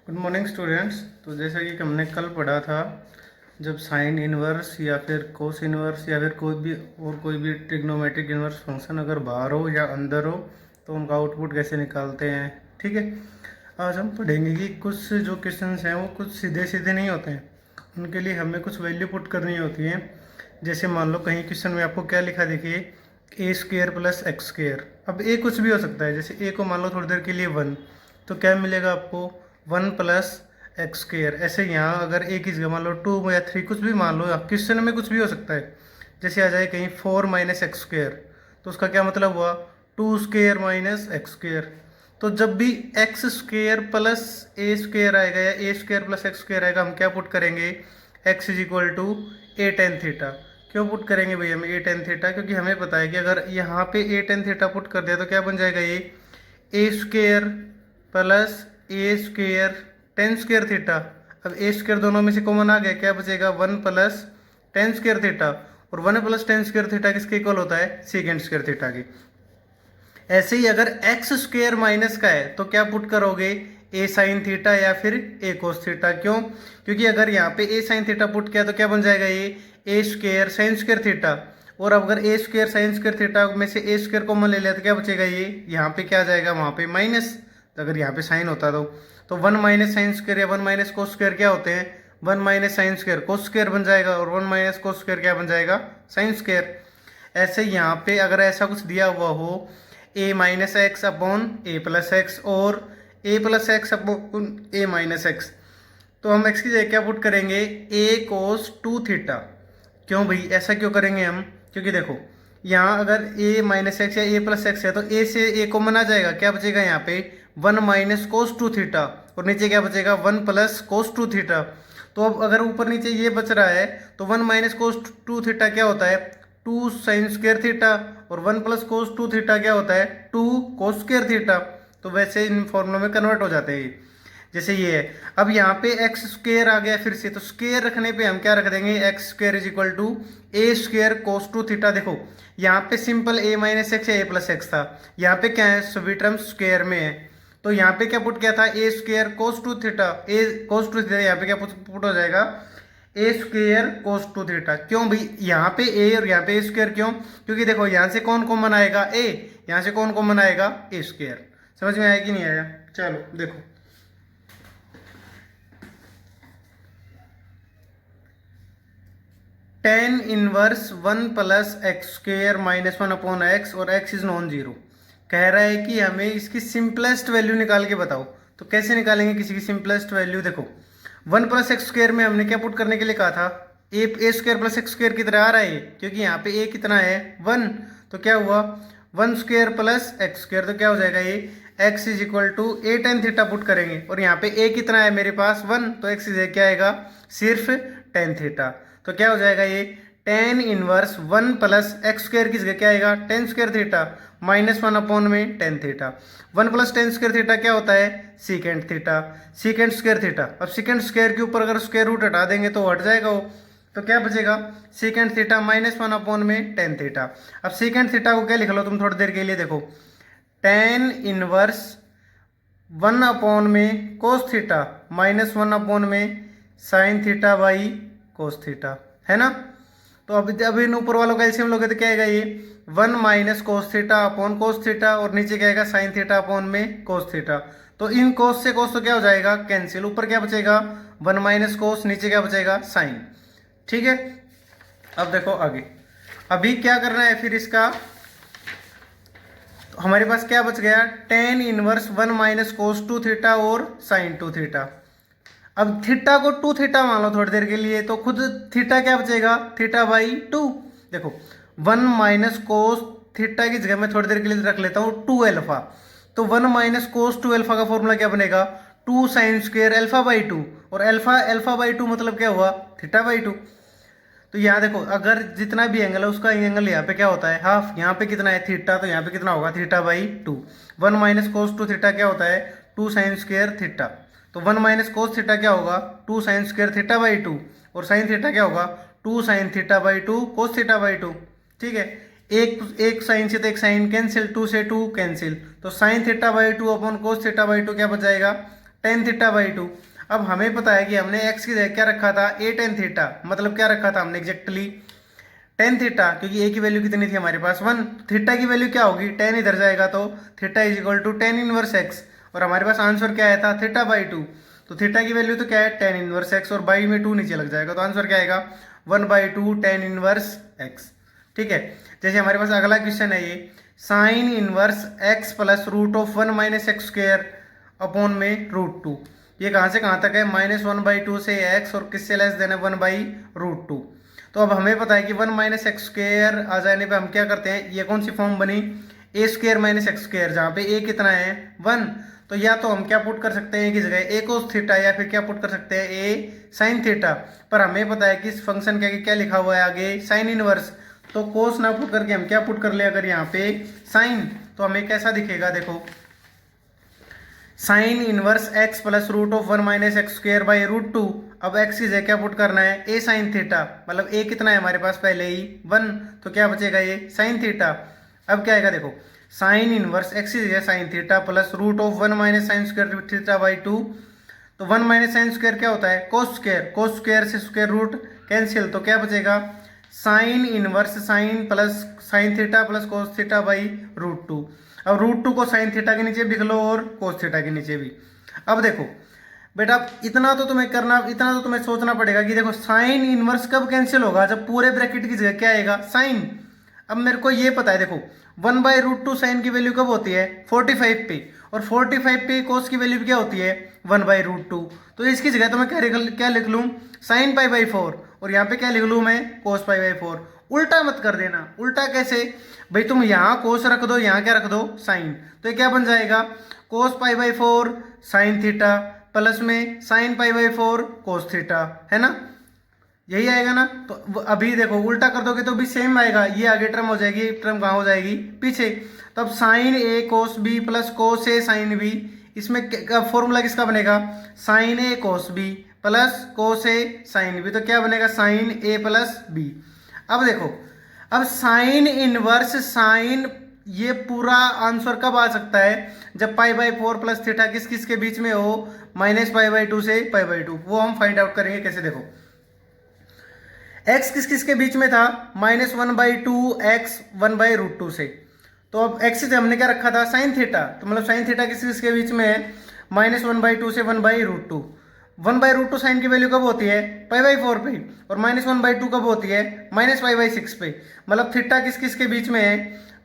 Good morning students. तो जैसा कि हमने कल पढ़ा था, जब साइन इनवर्स या फिर कोस इनवर्स या फिर कोई भी ट्रिग्नोमेट्रिक इनवर्स फंक्शन अगर बाहर हो या अंदर हो तो उनका आउटपुट कैसे निकालते हैं। ठीक है, आज हम पढ़ेंगे कि कुछ जो क्वेश्चंस हैं वो कुछ सीधे सीधे नहीं होते हैं, उनके लिए हमें कुछ वैल्यू पुट करनी होती है। जैसे मान लो कहीं क्वेश्चन में आपको क्या लिखा, देखिए ए स्क्वेयर प्लस एक्स स्क्वेयर। अब ए कुछ भी हो सकता है, जैसे ए को मान लो थोड़ी देर के लिए 1, तो क्या मिलेगा आपको 1 प्लस एक्स स्क्वेयर। ऐसे यहाँ अगर ए की जगह मान लो 2 या 3 कुछ भी मान लो, क्वेश्चन में कुछ भी हो सकता है। जैसे आ जाए कहीं 4 माइनस एक्स स्क्वेयर, तो उसका क्या मतलब हुआ 2 स्क्वेयर माइनस एक्स स्क्वेयर। तो जब भी x square plus a square आएगा या a square plus x square आएगा, हम क्या पुट करेंगे, x is equal to a tan theta. क्यों पुट करेंगे भैया हम ए टेन थीटा, क्योंकि हमें पता है कि अगर यहाँ पे ए टेन थीटा पुट कर दिया तो क्या बन जाएगा, ये ए square plus a square ten square theta. अब ए स्क्वेयर दोनों में से कॉमन आ गया, क्या बचेगा 1 प्लस टेन स्क्वेयर थीटा। और 1 प्लस टेन स्क्वेयर थीटा किसके इक्वल होता है, सेकेंड स्क्वेयर थीटा की। ऐसे ही अगर एक्स स्क्वेयर माइनस का है तो क्या पुट करोगे, ए साइन थीटा या फिर ए कोस थीटा। क्यों, क्योंकि अगर यहाँ पे ए साइन थीटा पुट किया तो क्या बन जाएगा, ये ए स्क्वेयर साइन स्क्वेयर थीटा। और अगर ए स्क्वेयर साइन स्क्वेयर थीटा में से ए स्क्वेयर कॉमन ले लिया तो क्या बचेगा, ये यहाँ पे क्या आ जाएगा, वहाँ पे माइनस। अगर यहाँ पे साइन होता तो 1 माइनस साइन स्क्वेयर या 1 माइनस कोस स्क्वेयर क्या होते हैं, 1 minus sine square cos square बन जाएगा, और 1 माइनस कोस स्क्वेयर क्या बन जाएगा, साइन स्क्वेयर। ऐसे यहाँ पे अगर ऐसा कुछ दिया हुआ हो, ए माइनस एक्स अपॉन ए प्लस एक्स और ए प्लस एक्स अपॉन ए माइनस एक्स, तो हम एक्स की जगह क्या पुट करेंगे, ए कोस टू थीटा। क्यों भाई ऐसा क्यों करेंगे हम, क्योंकि देखो यहाँ अगर ए माइनस एक्स या ए प्लस एक्स है तो ए से ए कॉमन आ जाएगा, क्या बचेगा यहाँ पे 1 माइनस कोस टू थीटा, और नीचे क्या बचेगा 1 प्लस कोस टू थीटा। तो अब अगर ऊपर नीचे ये बच रहा है तो 1 माइनस कोस टू थीटा क्या होता है, 2 साइन स्क्वेयर थीटा, और 1 प्लस कोस टू थीटा क्या होता है, 2 कोस स्क्वेयर थीटा। तो वैसे इन फॉर्मूलों में कन्वर्ट हो जाते हैं जैसे ये है। अब यहाँ पे एक्स स्क्वेयर आ गया फिर से, तो स्क्वेयर रखने पे हम क्या रख देंगे, x square is equal to a square cos two theta. देखो यहाँ पे सिंपल ए माइनस एक्स या ए प्लस एक्स था, यहाँ पे क्या है, सभी टर्म स्क्वेयर में है। तो यहाँ पे क्या पुट किया था, a square cos two theta, a cos two theta, यहाँ पे क्या पुट हो जाएगा, a square cos two theta. क्यों भाई यहाँ पे ए और यहाँ पे ए स्क्वेयर, क्यों, क्योंकि देखो यहाँ से कौन कॉमन आएगा, ए, यहाँ से कौन कॉमन आएगा, ए स्क्वेयर। समझ में आया कि नहीं आया, चलो देखो ten inverse 1 plus x square minus 1 upon x और एक्स इज नॉन जीरो। कह रहा है कि हमें इसकी सिंपलेस्ट वैल्यू निकाल के बताओ। तो कैसे निकालेंगे किसी की सिंपलेस्ट वैल्यू, देखो 1 प्लस एक्स स्क्वेयर में हमने क्या पुट करने के लिए कहा था, a square plus x square की तरह आ रहा है, क्योंकि यहाँ पे ए कितना है 1, तो क्या हुआ 1 स्क्वेयर प्लस एक्स स्क्वेयर, तो क्या हो जाएगा ये x is equal to a tan theta put करेंगे, और यहाँ पे ए कितना है मेरे पास 1, तो एक्स इज क्या आएगा सिर्फ टेन थीटा। तो क्या हो जाएगा ये tan inverse 1 plus x square की जगह क्या आएगा, tan square theta minus 1 upon में tan theta. 1 plus tan square theta क्या होता है, secant theta, secant square theta. अब सीकेंड स्क्वेयर के ऊपर अगर स्क्वेयर रूट हटा देंगे तो हट जाएगा वो, तो क्या बचेगा सीकेंड थीटा माइनस 1 अपॉन में टेन थीटा। अब सीकेंड थीटा को क्या लिख लो तुम थोड़ी देर के लिए, देखो टेन इनवर्स 1 अपॉन में कोस थीटा माइनस 1 अपॉन में sine theta by cos theta, है ना। तो अब इन ऊपर वालों का एलसीएम लोगे तो क्या आएगा, ये 1 minus cos theta upon cos theta, और नीचे क्या आएगा साइन थीटा अपॉन में कोस थीटा। तो इन कोस से कोस तो क्या हो जाएगा कैंसिल, ऊपर क्या बचेगा 1 माइनस कोस, नीचे क्या बचेगा साइन। ठीक है, अब देखो आगे अभी क्या करना है फिर इसका, तो हमारे पास क्या बच गया, tan inverse 1 minus cos two theta और साइन टू थीटा। अब थीटा को 2 थीटा मान लो थोड़ी देर के लिए, तो खुद थीटा क्या बचेगा, थीटा बाई 2। देखो 1 माइनस कोस थीटा की जगह मैं थोड़ी देर के लिए रख लेता हूँ 2 अल्फा, तो 1 माइनस कोस 2 अल्फा का फॉर्मूला क्या बनेगा, 2 साइन स्क्वेयर अल्फा बाई 2, और अल्फा अल्फा बाई 2 मतलब क्या हुआ, थीटा बाई 2। तो यहाँ देखो अगर जितना भी एंगल है उसका एंगल यहाँ पे क्या होता है हाफ, यहाँ पे कितना है थीटा, तो यहाँ पे कितना होगा theta by 2। 1 minus cos two theta क्या होता है 2 साइन स्क्वेयर थीटा, तो 1 माइनस कोस थीटा क्या होगा 2 साइन स्क्वेयर थीटा बाई 2, और साइन थीटा क्या होगा 2 sine theta by 2 cos theta by 2। ठीक है, एक साइन से तो एक साइन कैंसिल, 2 से 2 कैंसिल, तो sine theta by 2 upon cos theta by 2 क्या बच जाएगा टेन थीटा बाई टू। अब हमें पता है कि हमने एक्स की जगह क्या रखा था, ए टेन थीटा, मतलब क्या रखा था हमने एग्जैक्टली टेन थीटा, क्योंकि ए की वैल्यू कितनी थी हमारे पास 1। थीटा की वैल्यू क्या होगी, टेन इधर जाएगा तो theta is equal to tan inverse x, और हमारे पास आंसर क्या आया था, थीटा बाई टू। तो थीटा की वैल्यू तो क्या है, टेन इनवर्स एक्स, और बाई में टू नीचे लग जाएगा, तो आंसर क्या आएगा, 1/2 टेन इनवर्स एक्स। ठीक है। जैसे हमारे पास अगला क्वेश्चन है ये, sine inverse x plus root of 1 minus x square upon में रूट टू। ये कहाँ से कहाँ तक है, -1/2 से एक्स, और किससे लेस देना है, 1/√2। तो अब हमें पता है कि 1 माइनस एक्स स्क्र आ जाने पे हम क्या करते हैं, ये कौन सी फॉर्म बनी, ए स्क्र माइनस एक्स स्क्र, जहाँ पे ए कितना है 1। तो या तो हम क्या पुट कर सकते हैं, की जगह ए कोस थीटा, या फिर क्या पुट कर सकते हैं, ए साइन थीटा। पर हमें पता है कि इस फंक्शन के आगे क्या लिखा हुआ है, आगे साइन इनवर्स। तो कोस ना पुट करके हम क्या पुट कर ले, अगर यहाँ पे साइन, तो हमें कैसा दिखेगा, देखो sine inverse x plus root of 1 minus x square by root two. अब एक्स की जगह क्या पुट करना है, ए साइन थीटा, मतलब ए कितना है हमारे पास पहले ही 1, तो क्या बचेगा ये साइन थीटा। अब क्या आएगा, देखो साइन इनवर्स एक्स की जगह sine theta plus root of 1 minus sine square theta by two. तो 1 माइनस साइन स्क्र क्या होता है, कोस स्क्र, कोस स्क्र से स्क्र रूट कैंसिल, तो क्या बचेगा, sine inverse sine plus sine theta plus cos theta by root two. अब root two को साइन थीटा के नीचे लिख लो और कोस थीटा के नीचे भी। अब देखो बेटा, इतना तो तुम्हें करना, इतना तो तुम्हें सोचना पड़ेगा कि देखो साइन इनवर्स कब कैंसिल होगा, जब पूरे ब्रैकेट की जगह क्या आएगा, साइन। अब मेरे को ये पता है, देखो 1/√2 साइन की वैल्यू कब होती है, 45 पे, और 45 पे कोस की वैल्यू क्या होती है, 1/√2। तो इसकी जगह तो मैं क्या लिख लूँ, साइन π/4, और यहाँ पे क्या लिख लूँ मैं, कोस π/4। उल्टा मत कर देना, उल्टा कैसे भाई, तुम यहाँ कोस रख दो, यहाँ क्या रख दो, साइन, तो ये क्या बन जाएगा, कोस π/4 साइन थीटा प्लस में साइन π/4 कोस थीटा, है ना, यही आएगा ना। तो अभी देखो उल्टा कर दोगे तो भी सेम आएगा, ये आगे टर्म हो जाएगी, टर्म कहाँ हो जाएगी, पीछे। तो अब sign A cos B plus cos A sine B, इसमें फॉर्मूला किसका बनेगा, sign A cos B plus cos A sine B, तो क्या बनेगा, साइन ए प्लस बी। अब देखो, अब साइन इनवर्स साइन, ये पूरा आंसर कब आ सकता है, जब π/4 प्लस थीटा किस किस के बीच में हो, -π/2 से π/2। वो हम फाइंड आउट करेंगे कैसे, देखो x किस किस के बीच में था, -1/2 x 1/√2 से। तो अब x से हमने क्या रखा था, साइन थीटा, तो मतलब साइन थीटा किस किस के बीच में है, -1/2 से 1/√2। 1/√2 साइन की वैल्यू कब होती है, π/4 पे, और -1/2 कब होती है, -π/6 पे। मतलब थीटा किस किस के बीच में है,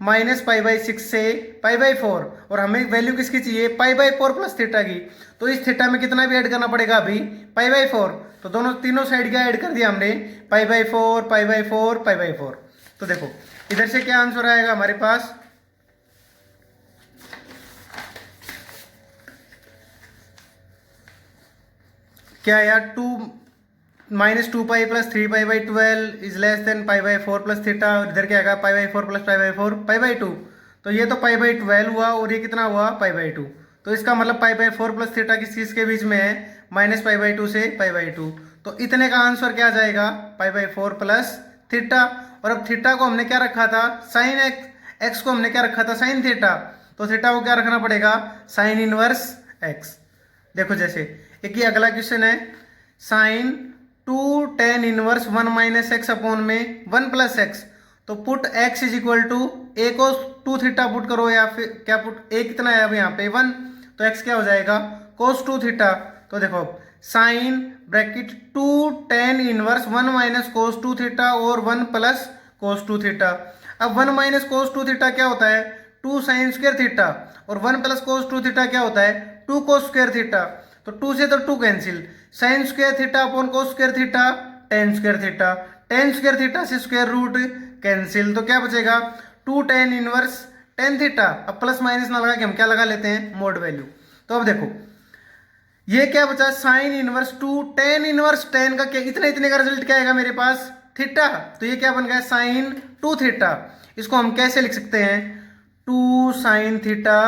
-π/6 से π/4, और हमें वैल्यू किसकी चाहिए, π/4 प्लस थीटा की। तो इस थीटा में कितना भी ऐड करना पड़ेगा अभी, π/4, तो दोनों तीनों साइड का ऐड कर दिया हमने, π/4 π/4 π/4। तो देखो इधर से क्या आंसर आएगा हमारे पास, क्या यार, 2 plus 3π/12 is less than π/4 plus theta, और इधर क्या आएगा, π/4 प्लस π/4 π/2। तो ये तो π/12 हुआ, और ये कितना हुआ, π/2। तो इसका मतलब π/4 प्लस थीटा किस चीज के बीच में है, -π/2 से π/2। तो इतने का आंसर क्या जाएगा, π/4 प्लस थीटा। और अब थीटा को हमने क्या रखा था, साइन एक्स को हमने क्या रखा था, साइन थीटा, तो थीटा को क्या रखना पड़ेगा, साइन इनवर्स एक्स। देखो जैसे एक ही अगला क्वेश्चन है, sine 2 tan inverse 1 minus x upon में 1 प्लस एक्स। तो put x is equal to a को 2 थीटा पुट करो, या फिर क्या पुट, ए कितना है अब यहाँ पे 1, तो x क्या हो जाएगा, कोस 2 थीटा। तो देखो sine bracket 2 tan inverse 1 minus cos 2 theta और 1 प्लस कोस 2 थीटा। अब 1 माइनस कोस 2 थीटा क्या होता है, 2 साइन स्क्वायर थीटा, और 1 प्लस कोस 2 थीटा क्या होता है, 2 कोस स्क्वायर थीटा। तो 2 से तो 2 cancel, sine square theta upon cos square theta, ten square theta, ten square theta से स्क्वायर रूट कैंसिल, तो क्या बचेगा, 2 tan इनवर्स टेन थीटा। अब प्लस माइनस ना लगा के हम क्या लगा लेते हैं, मोड वैल्यू। तो अब देखो ये क्या बचा, sine inverse 2 tan inverse tan का क्या, इतने इतने का रिजल्ट क्या आएगा मेरे पास, थीटा। तो ये क्या बन गया, साइन 2 थीटा। इसको हम कैसे लिख सकते हैं, 2 साइन थीटा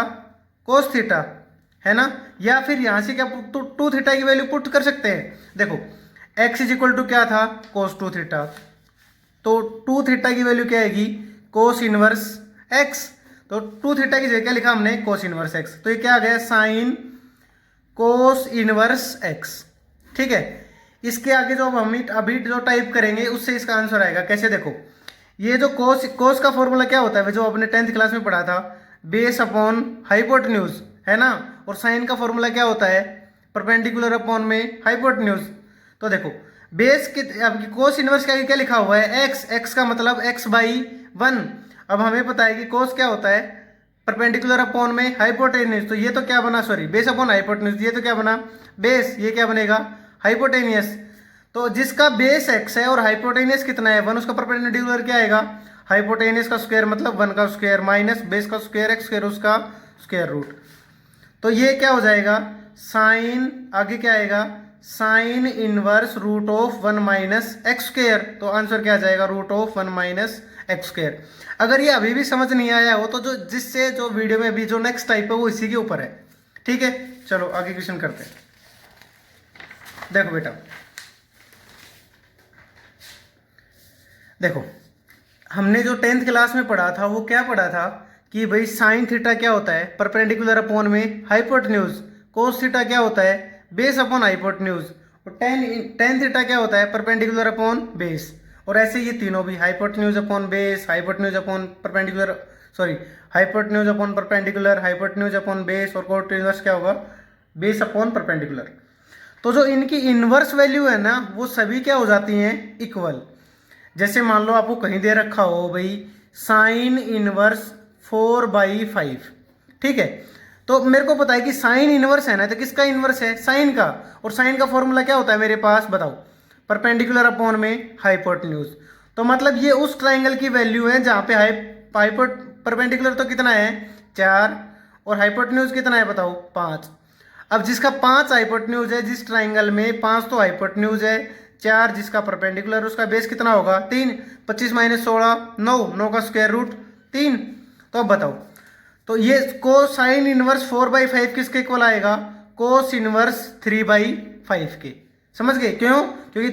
कोस थीटा, है ना। या फिर यहां से क्या, तो 2 थीटा की वैल्यू पुट कर सकते हैं। देखो x इज इक्वल टू क्या था, कोस 2 थीटा, तो 2 थीटा की वैल्यू क्या आएगी, कोस इनवर्स x। तो 2 थीटा की जगह क्या लिखा हमने, कोस इनवर्स x। तो ये क्या आ गया, साइन कोस इनवर्स एक्स। ठीक है, इसके आगे जो हम अभी जो टाइप करेंगे उससे इसका आंसर आएगा। कैसे, देखो ये जो कोस का फॉर्मूला क्या होता है जो आपने 10th क्लास में पढ़ा था, बेस अपॉन हाइपोटेन्यूज, है ना। और साइन का फॉर्मूला क्या होता है, परपेंडिकुलर अपॉन में हाइपोटेन्यूज। तो देखो बेस की अब कोस इनवर्स का क्या लिखा हुआ है, एक्स, एक्स का मतलब एक्स बाई 1। अब हमें पता है कि कोस क्या होता है, परपेंडिकुलर अपॉन में हाइपोटेन्यूज। तो ये तो क्या बना, सॉरी बेस अपॉन हाइपोटेन्यूज, ये तो क्या बना बेस, ये क्या बनेगा हाइपोटेनियस। तो जिसका बेस एक्स है और हाइपोटेनियस कितना है 1, उसका परपेंडिकुलर क्या आएगा, हाइपोटेनियस का स्क्वायर मतलब 1 का स्क्वायर माइनस बेस का स्क्वायर एक्स स्क्वायर उसका स्क्वायर रूट। तो ये क्या हो जाएगा साइन, आगे क्या आएगा sine inverse root of 1 minus x square. तो आंसर क्या आ जाएगा root of 1 minus x square. अगर ये अभी भी समझ नहीं आया हो तो जो वीडियो में अभी जो नेक्स्ट टाइप है वो इसी के ऊपर है। ठीक है, चलो आगे क्वेश्चन करते हैं। देखो बेटा, देखो हमने जो 10th क्लास में पढ़ा था वो क्या पढ़ा था कि भाई साइन थीटा क्या होता है परपेंडिकुलर अपॉन में हाइपोटेन्यूज, कोस थीटा क्या होता है बेस अपॉन हाइपोटेन्यूज, और टेन थीटा क्या होता है परपेंडिकुलर अपॉन बेस। और ऐसे ये तीनों भी hypotenuse upon base, hypotenuse upon perpendicular, sorry hypotenuse upon perpendicular, hypotenuse upon base, और कोट इनवर्स क्या होगा बेस अपॉन परपेंडिकुलर। तो जो इनकी इनवर्स वैल्यू है ना वो सभी क्या हो जाती हैं इक्वल। जैसे मान लो आपको कहीं दे रखा हो भाई साइन इनवर्स 4/5, ठीक है। तो मेरे को पता है कि साइन इनवर्स है ना, तो किसका इनवर्स है साइन का, और साइन का फॉर्मूला क्या होता है मेरे पास बताओ परपेंडिकुलर अपॉन में हाइपोटेन्यूज। तो मतलब ये उस ट्राइंगल की वैल्यू है जहाँ पे परपेंडिकुलर तो कितना है 4 और हाइपोटेन्यूज कितना है बताओ 5। अब जिसका 5 हाइपोटेन्यूज है जिस ट्राइंगल में 5 तो हाइपोटेन्यूज है, 4 जिसका परपेंडिकुलर उसका बेस कितना होगा 3, 25 माइनस 16 9, 9 का स्क्वायर रूट 3। तो अब बताओ, तो ये कोसाइन इनवर्स 4/5 किसके इक्वल आएगा कोस इनवर्स 3/5 के। समझ गए क्यों, क्योंकि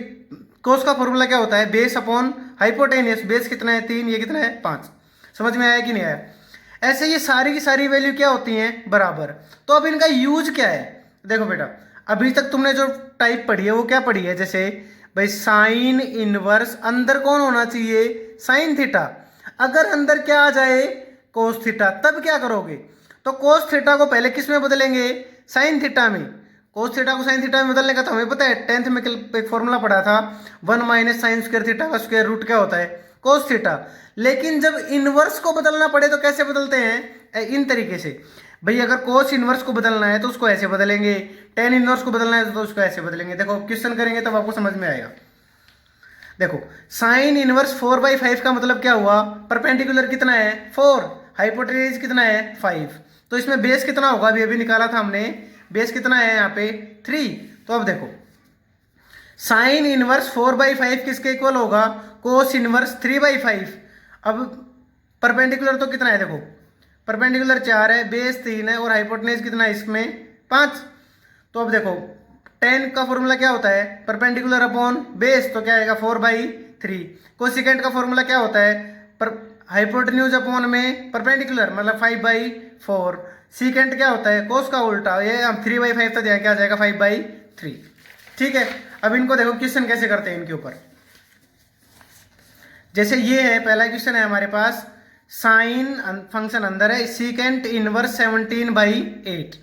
कोस का फॉर्मूला क्या होता है बेस अपॉन हाइपोटेनियस, बेस कितना है 3, ये कितना है 5। समझ में आया कि नहीं आया। ऐसे ये सारी की सारी वैल्यू क्या होती हैं बराबर। तो अब इनका यूज क्या है, देखो बेटा अभी तक तुमने जो टाइप पढ़ी है वो क्या पढ़ी है, जैसे भाई साइन इनवर्स अंदर कौन होना चाहिए साइन थीटा, अगर अंदर क्या आ जाए कोस थीटा तब क्या करोगे, तो कोस थीटा को पहले किस में बदलेंगे साइन थीटा में। कोस थीटा को साइन थीटा में बदलने का तो हमें पता है 10th में एक फॉर्मूला पढ़ा था 1 माइनस साइन स्क्वायर थीटा का स्क्वायर रूट क्या होता है कोस थीटा। लेकिन जब इनवर्स को बदलना पड़े तो कैसे बदलते हैं इन तरीके से, भाई अगर कोस इनवर्स को बदलना है तो उसको ऐसे बदलेंगे, टेन इनवर्स को बदलना है तो उसको ऐसे बदलेंगे। देखो क्वेश्चन करेंगे तब आपको समझ में आएगा। देखो साइन इनवर्स 4/5 का मतलब क्या हुआ परपेंडिकुलर कितना है 4, हाइपोटेन्यूज कितना है 5, तो इसमें बेस कितना होगा अभी अभी निकाला था हमने, बेस कितना है यहाँ पे 3। तो अब देखो साइन इनवर्स 4/5 किसके इक्वल होगा कोस इनवर्स 3/5। अब परपेंडिकुलर तो कितना है देखो परपेंडिकुलर 4 है, बेस 3 है और हाइपोटेन्यूज कितना है इसमें 5। तो अब देखो 10 का फॉर्मूला क्या होता है परपेंडिकुलर अपॉन बेस, तो क्या आएगा 4/3। कोसिकेंट का फॉर्मूला क्या होता है पर हाइपोटेन्यूज अपॉन में परपेंडिकुलर मतलब 5/4। सीकेंट क्या होता है कोस का उल्टा, ये हम 3/5 तक क्या आ जाएगा 5/3। ठीक है, अब इनको देखो क्वेश्चन कैसे करते हैं इनके ऊपर। जैसे ये है पहला क्वेश्चन है हमारे पास साइन फंक्शन अंदर है सीकेंट इनवर्स 17/8।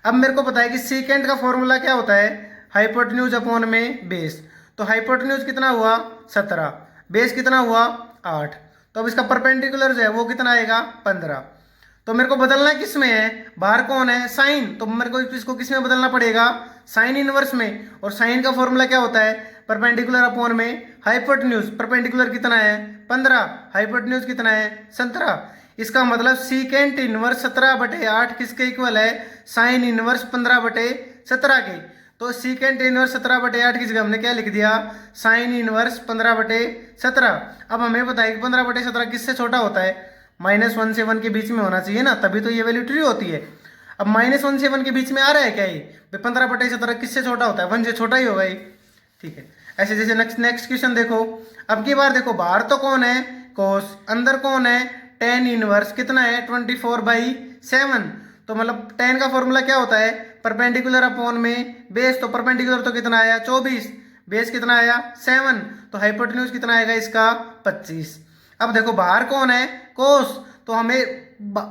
अब मेरे को पता है कि सीकेंट का फॉर्मूला क्या होता है हाइपोटेन्यूज अपॉन में बेस, तो हाइपोटेन्यूज कितना हुआ 17, बेस कितना हुआ 8। तो अब इसका परपेंडिकुलर जो है वो कितना आएगा 15। तो मेरे को बदलना किस में है बाहर कौन है साइन, तो मेरे को इसको किस में बदलना पड़ेगा साइन इनवर्स में, और साइन का फॉर्मूला क्या होता है परपेंडिकुलर अपॉन में हाइपोटेन्यूज, परपेंडिकुलर कितना है 15, हाइपोटेन्यूज कितना है 17। इसका मतलब सीकेंट इनवर्स 17/8 किसके इक्वल है साइन इनवर्स 15/17 के। तो सीकेंट इनवर्स 17/8 की जगह हमने क्या लिख दिया साइन इनवर्स 15/17। अब हमें पता है कि 15/17 किससे छोटा होता है -1 से 1 के बीच में होना चाहिए ना, तभी तो ये वैल्यू ट्रू होती है। अब -1 से 1 के बीच में आ रहा है क्या ये 15/17 किससे छोटा होता है 1 से छोटा ही होगा ये। ठीक है, ऐसे जैसे नेक्स्ट क्वेश्चन देखो। अब की बार देखो बाहर तो कौन है कोस, अंदर कौन है टेन इनवर्स कितना है 24/7। तो मतलब टेन का फॉर्मूला क्या होता है परपेंडिकुलर अपॉन में बेस, तो परपेंडिकुलर तो कितना आया 24, बेस कितना आया 7, तो हाइपोटेन्यूज कितना आएगा इसका 25। अब देखो बाहर कौन है कोस, तो हमें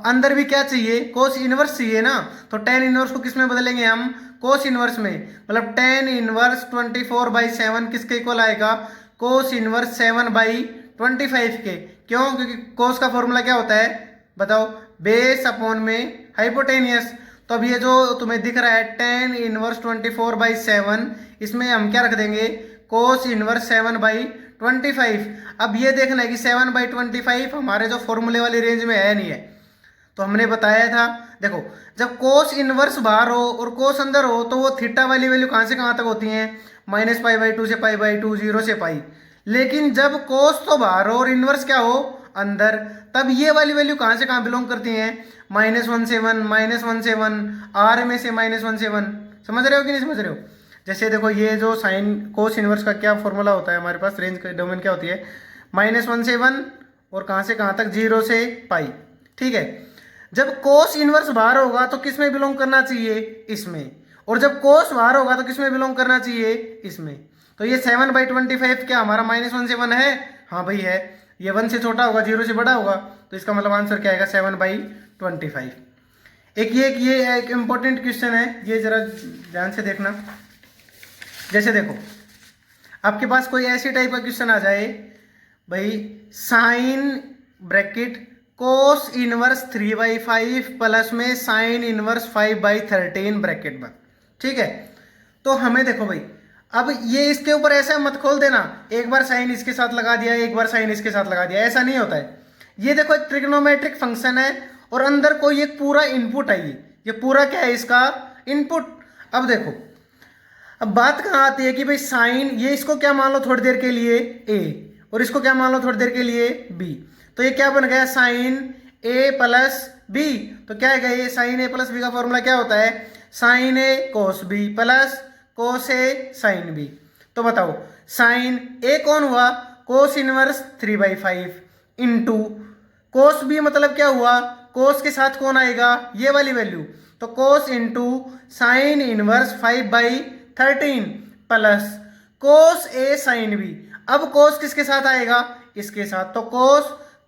अंदर भी क्या चाहिए कोस इनवर्स चाहिए ना, तो टेन इनवर्स को किस में बदलेंगे हम कोस इनवर्स में, मतलब टेन इनवर्स 24/7 किसके इक्वल आएगा कोस इनवर्स 7/25 के। क्यों, क्योंकि कोस का फॉर्मूला क्या होता है बताओ, बेस अपॉन में हाइपोटेनियस। तो अब ये जो तुम्हें दिख रहा है टेन इनवर्स 24/7, इसमें हम क्या रख देंगे कोस इनवर्स 7/25। अब ये देखना है कि 7/25 हमारे जो फॉर्मूले वाली रेंज में है नहीं है, तो हमने बताया था देखो जब कोस इनवर्स बाहर हो और कोस अंदर हो तो वो थीटा वाली वैल्यू कहाँ से कहाँ तक होती है -π/2 से π/2, 0 से पाई। लेकिन जब कोस तो बाहर हो और इनवर्स क्या हो अंदर, तब ये वाली वैल्यू कहाँ से कहाँ बिलोंग करती हैं -1/7, -1/7, आर में से -1/7। समझ रहे हो कि नहीं समझ रहे हो। जैसे देखो ये जो साइन कोस इनवर्स का क्या फॉर्मूला होता है हमारे पास, रेंज का डोमेन क्या होती है -1/7 और कहाँ से कहाँ तक 0 से पाई। ठीक है, जब कोस इनवर्स बाहर होगा तो किस में बिलोंग करना चाहिए इसमें, और जब कोस बाहर होगा तो किस में बिलोंग करना चाहिए इसमें। तो ये 7/25 क्या हमारा -1/7 है, हाँ भाई है, ये 1 से छोटा होगा 0 से बड़ा होगा, तो इसका मतलब आंसर क्या आएगा 7/25। ये एक इंपॉर्टेंट क्वेश्चन है, ये जरा ध्यान से देखना। जैसे देखो आपके पास कोई ऐसी टाइप का क्वेश्चन आ जाए भाई sine bracket cos inverse 3/5 plus में साइन इनवर्स 5/13 ब्रैकेट बंद। ठीक है, तो हमें देखो भाई अब ये इसके ऊपर ऐसा मत खोल देना एक बार साइन इसके साथ लगा दिया एक बार साइन इसके साथ लगा दिया, ऐसा नहीं होता है। ये देखो एक ट्रिग्नोमेट्रिक फंक्शन है और अंदर कोई एक पूरा इनपुट है, ये पूरा क्या है इसका इनपुट। अब देखो अब बात कहाँ आती है कि भाई साइन, ये इसको क्या मान लो थोड़ी देर के लिए ए और इसको क्या मान लो थोड़ी देर के लिए बी, तो ये क्या बन गया साइन ए प्लस बी। तो क्या है ये साइन ए प्लस बी का फॉर्मूला क्या होता है sine A cos B plus cos A sine B. तो बताओ साइन ए कौन हुआ cos inverse 3/5 into cos B मतलब क्या हुआ कोस के साथ कौन आएगा ये वाली वैल्यू, तो cos into sine inverse 5/13 plus cos ए साइन बी। अब कोस किसके साथ आएगा इसके साथ, तो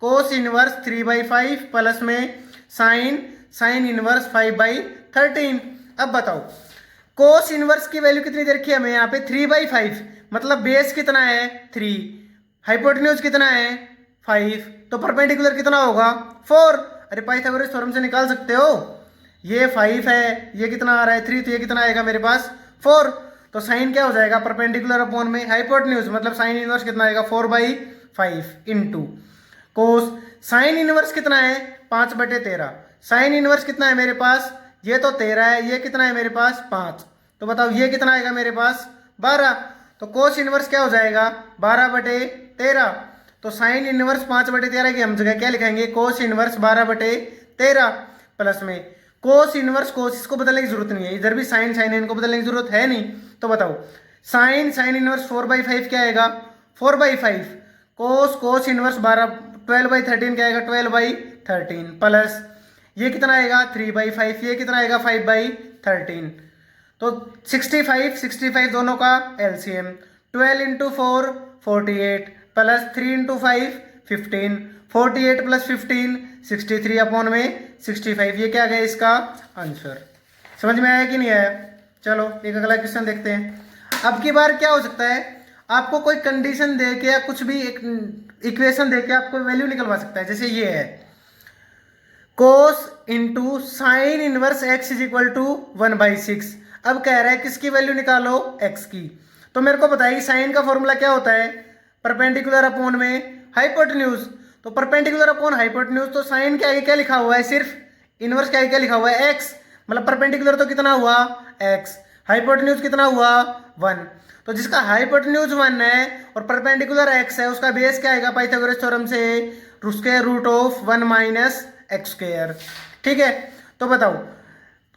कोस इनवर्स 3/5 प्लस में साइन इनवर्स 5/13। अब बताओ कोस इनवर्स की वैल्यू कितनी दे रखी है हमें यहाँ पे 3/5, मतलब बेस कितना है 3, हाइपोटेन्यूज कितना है 5, तो परपेंडिकुलर कितना होगा 4। अरे पाइथागोरस थ्योरम से निकाल सकते हो, ये 5 है ये कितना आ रहा है 3, तो ये कितना आएगा मेरे पास 4। तो साइन क्या हो जाएगा परपेंडिकुलर अपॉन में हाइपोटेन्यूज, मतलब साइन इनवर्स कितना आएगा 4/5 इंटू कोस साइन इनवर्स कितना है 5/13, साइन इनवर्स कितना है मेरे पास ये तो 13 है, ये कितना है मेरे पास 5, तो बताओ ये कितना आएगा मेरे पास 12। तो कोस इनवर्स क्या हो जाएगा 12/13, तो साइन इनवर्स 5/13 की हम जगह क्या लिखेंगे कोस इनवर्स 12/13 प्लस में कोस इनवर्स कोस, इसको बदलने की जरूरत नहीं है, इधर भी साइन इनको बदलने की जरूरत है नहीं। तो बताओ साइन इनवर्स 4/5 क्या आएगा 4/5, कोस इनवर्स 12/13 क्या आएगा 12/13 प्लस ये कितना आएगा 3/5, ये कितना आएगा 5/13, तो 65 दोनों का एलसीएम 12 × 4 48 प्लस 3 × 5 15, 48 + 15 63 अपॉन में 65, ये क्या गया इसका आंसर। समझ में आया कि नहीं आया। चलो एक अगला क्वेश्चन देखते हैं। अब की बार क्या हो सकता है आपको कोई कंडीशन दे के या कुछ भी एक इक्वेशन दे के आपको वैल्यू निकलवा सकता है। जैसे ये है कोस इंटू साइन इनवर्स x = 1/6। अब कह रहा है किसकी वैल्यू निकालो x की, तो मेरे को बताइए साइन का फॉर्मूला क्या होता है परपेंडिकुलर अपॉन में हाइपोटेन्यूज, तो परपेंडिकुलर अपॉन हाइपोटेन्यूज, तो साइन के आगे क्या लिखा हुआ है सिर्फ, इनवर्स के आगे क्या लिखा हुआ है x, मतलब परपेंडिकुलर तो कितना हुआ x, हाइपोटेन्यूज कितना हुआ 1, तो जिसका हाइपोटेन्यूज 1 है और परपेंडिकुलर x है उसका बेस क्या आएगा पाइथागोरस थ्योरम से √1 - x²। ठीक है, तो बताओ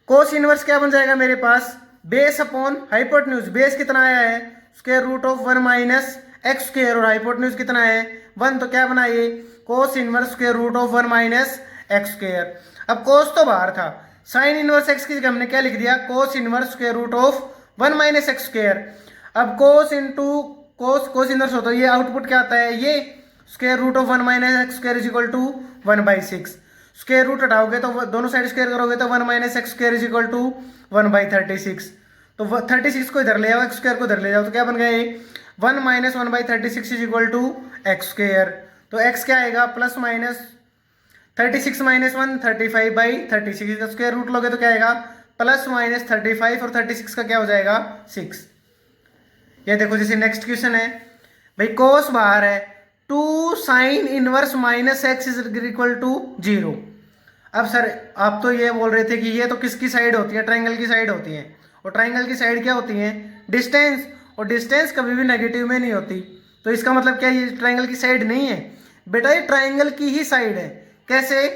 कोस इनवर्स क्या बन जाएगा मेरे पास बेस अपॉन हाइपोटेन्यूज, बेस कितना आया है √1 - x² और हाइपोटेन्यूज कितना है 1, तो क्या बना ये कोस इनवर्स √1 - x²। अब कोस तो बाहर था, साइन इनवर्स एक्स की जगह हमने क्या लिख दिया, cos inverse square root of 1 minus x square. अब कोस इंटू कोस इनवर्स होता है, ये आउटपुट क्या आता है, ये square root of 1 minus x square is equal to 1/6। Square root हटाओगे तो दोनों साइड स्क्वायर करोगे तो 1 minus x square is equal to 1/36। तो 36 को इधर ले जाओ, एक्स स्क्वायर को इधर ले जाओ, तो क्या बन गया ये 1 minus 1/36 is equal to X square. तो एक्स क्या आएगा, प्लस माइनस 36 माइनस 1 35/36। इसका स्क्वायर रूट लोगे तो क्या आएगा, प्लस माइनस 35 और 36 का क्या हो जाएगा 6। ये देखो जैसे नेक्स्ट क्वेश्चन है भाई, कोस बाहर है, 2 sine inverse minus X is equal to 0। अब सर आप तो ये बोल रहे थे कि ये तो किसकी साइड होती है, ट्राइंगल की साइड होती है, और ट्राइंगल की साइड क्या होती है, डिस्टेंस, और डिस्टेंस कभी भी नेगेटिव में नहीं होती। तो इसका मतलब क्या, ये ट्राइंगल की साइड नहीं है बेटा, ये ट्राइंगल की ही साइड है। कैसे,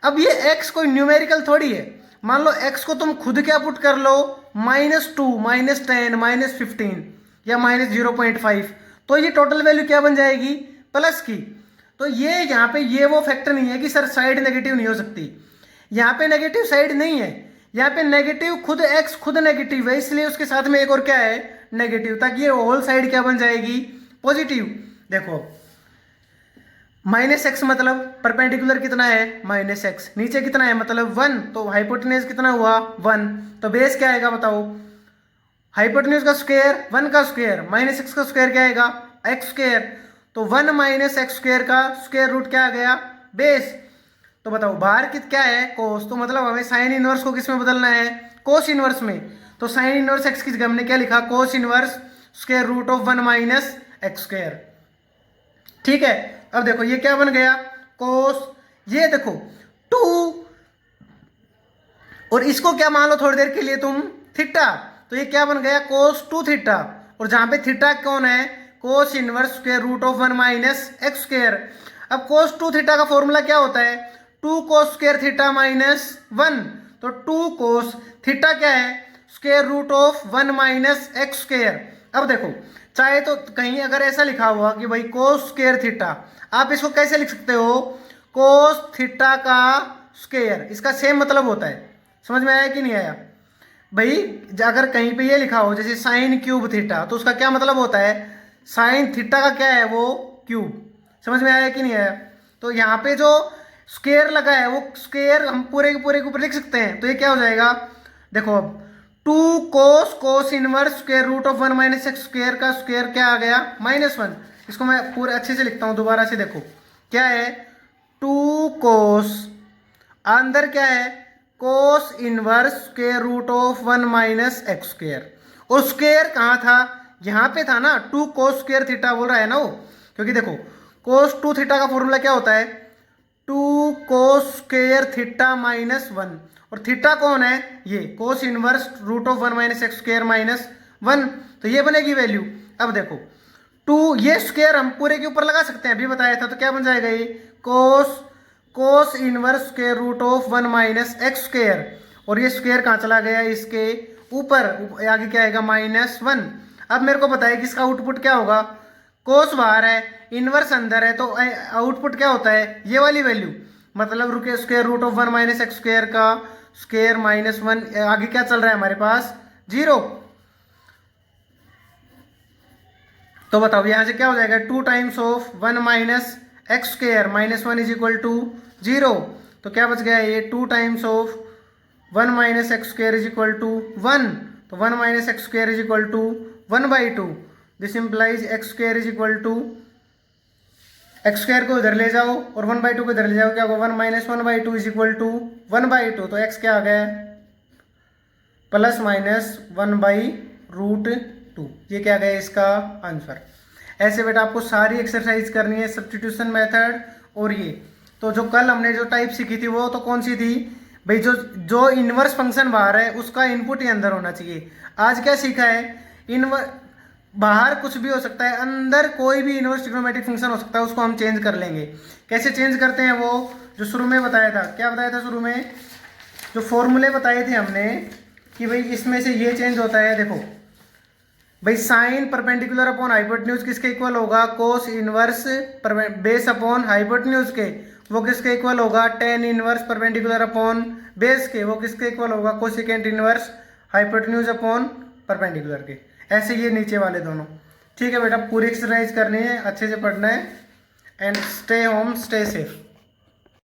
अब ये x कोई न्यूमेरिकल थोड़ी है, मान लो x को तुम खुद क्या पुट कर लो, -2 -10 -15 या -0.5, तो ये टोटल वैल्यू क्या बन जाएगी, प्लस की। तो ये यहाँ पे ये वो फैक्टर नहीं है कि सर साइड नेगेटिव नहीं हो सकती, यहाँ पे नेगेटिव साइड नहीं है, यहाँ पे नेगेटिव खुद x खुद नेगेटिव है, इसलिए उसके साथ में एक और क्या है, नेगेटिव, ताकि ये होल साइड क्या बन जाएगी, पॉजिटिव। देखो -x मतलब परपेंडिकुलर कितना है, -x, नीचे कितना है मतलब 1, तो हाइपोटेन्यूज कितना हुआ 1, तो बेस क्या आएगा बताओ, हाइपोटेन्यूज का स्क्वायर 1 का स्क्वायर -x का स्क्वायर क्या आएगा, x स्क्वायर, तो 1 माइनस एक्स स्क्वायर का स्क्वायर रूट क्या आ गया, बेस। तो बताओ बाहर क्या है, कोस, तो मतलब हमें साइन इनवर्स को किस में बदलना है, कोस इनवर्स में। तो साइन इनवर्स एक्स की जगह हमने क्या लिखा, cos inverse square root of 1 minus x square. ठीक है, अब देखो ये क्या बन गया, कोस, ये देखो 2, और इसको क्या मान लो थोड़ी देर के लिए तुम थीटा, तो ये क्या बन गया, कोस 2 थीटा, और जहां पे थीटा कौन है, cos inverse square root of 1 minus x square. अब कोस 2 थीटा का फॉर्मूला क्या होता है, 2 कोस स्क्वायर थीटा -1, तो 2 कोस थीटा क्या है, square root of 1 minus x square. अब देखो चाहे तो कहीं अगर ऐसा लिखा हुआ कि भाई कोस स्क्वायर थीटा, आप इसको कैसे लिख सकते हो, कोस थीटा का स्क्वायर, इसका सेम मतलब होता है, समझ में आया कि नहीं आया भाई। अगर कहीं पे ये लिखा हो जैसे साइन क्यूब थीटा, तो उसका क्या मतलब होता है, साइन थीटा का क्या है वो क्यूब, समझ में आया कि नहीं आया। तो यहाँ पे जो स्क्वायर लगा है वो स्क्वायर हम पूरे के ऊपर लिख सकते हैं, तो ये क्या हो जाएगा, देखो अब 2 cos inverse square root of 1 minus x square का स्क्वायर क्या आ गया, -1। इसको मैं पूरे अच्छे से लिखता हूँ दोबारा से, देखो क्या है, 2 कोस, अंदर क्या है, cos inverse square root of 1 minus x square, और स्क्वायर कहाँ था, यहाँ पे था ना, 2 कोस स्क्वायर थीटा बोल रहा है ना वो, क्योंकि देखो कोस 2 थीटा का फॉर्मूला क्या होता है, 2 कोस स्क्वायर थीटा -1, और थीटा कौन है, ये cos inverse root of 1 minus x square -1, तो ये बनेगी वैल्यू। अब देखो 2, ये स्क्वायर हम पूरे के ऊपर लगा सकते हैं, अभी बताया था, तो क्या बन जाएगा ये cos inverse square root of 1 minus x square, और ये स्क्वायर कहाँ चला गया, इसके ऊपर, आगे क्या आएगा -1। अब मेरे को बताइए कि इसका आउटपुट क्या होगा, कोस बाहर है, इनवर्स अंदर है, तो आउटपुट क्या होता है, ये वाली वैल्यू, मतलब रुके square root of 1 minus x square का स्क्वायर -1, आगे क्या चल रहा है हमारे पास 0। तो बताओ यहां से क्या हो जाएगा, 2 times of 1 minus x square -1 is equal to 0, तो क्या बच गया ये 2 times of 1 minus x square is equal to 1, तो 1 minus x square is equal to 1/2। This implies X square is equal to, X square को इधर ले जाओ और 1/2 को इधर ले जाओ, क्या होगा 1 माइनस 1/2 इज इक्वल टू 1/2, तो एक्स क्या आ गया प्लस माइनस 1/√2, ये क्या गया इसका आंसर। ऐसे बेटा आपको सारी एक्सरसाइज करनी है, सब्स्टिट्यूशन मेथड, और ये तो जो कल हमने जो टाइप सीखी थी वो तो कौन सी थी भाई, जो इनवर्स फंक्शन बाहर है उसका इनपुट ही अंदर होना चाहिए। आज क्या सीखा है, बाहर कुछ भी हो सकता है, अंदर कोई भी इनवर्स ट्रिग्नोमेट्रिक फंक्शन हो सकता है, उसको हम चेंज कर लेंगे। कैसे चेंज करते हैं, वो जो शुरू में बताया था, क्या बताया था शुरू में, जो फॉर्मूले बताए थे हमने कि भाई इसमें से ये चेंज होता है। देखो भाई साइन परपेंडिकुलर अपॉन हाइपोटेन्यूज किसके इक्वल होगा, cos inverse base upon hypotenuse के, वो किसके इक्वल होगा, tan inverse perpendicular upon base के, वो किसके इक्वल होगा, cosecant inverse hypotenuse upon perpendicular के। ऐसे ये नीचे वाले दोनों। ठीक है बेटा, पूरी एक्सरसाइज करनी है, अच्छे से पढ़ना है, and stay home stay safe.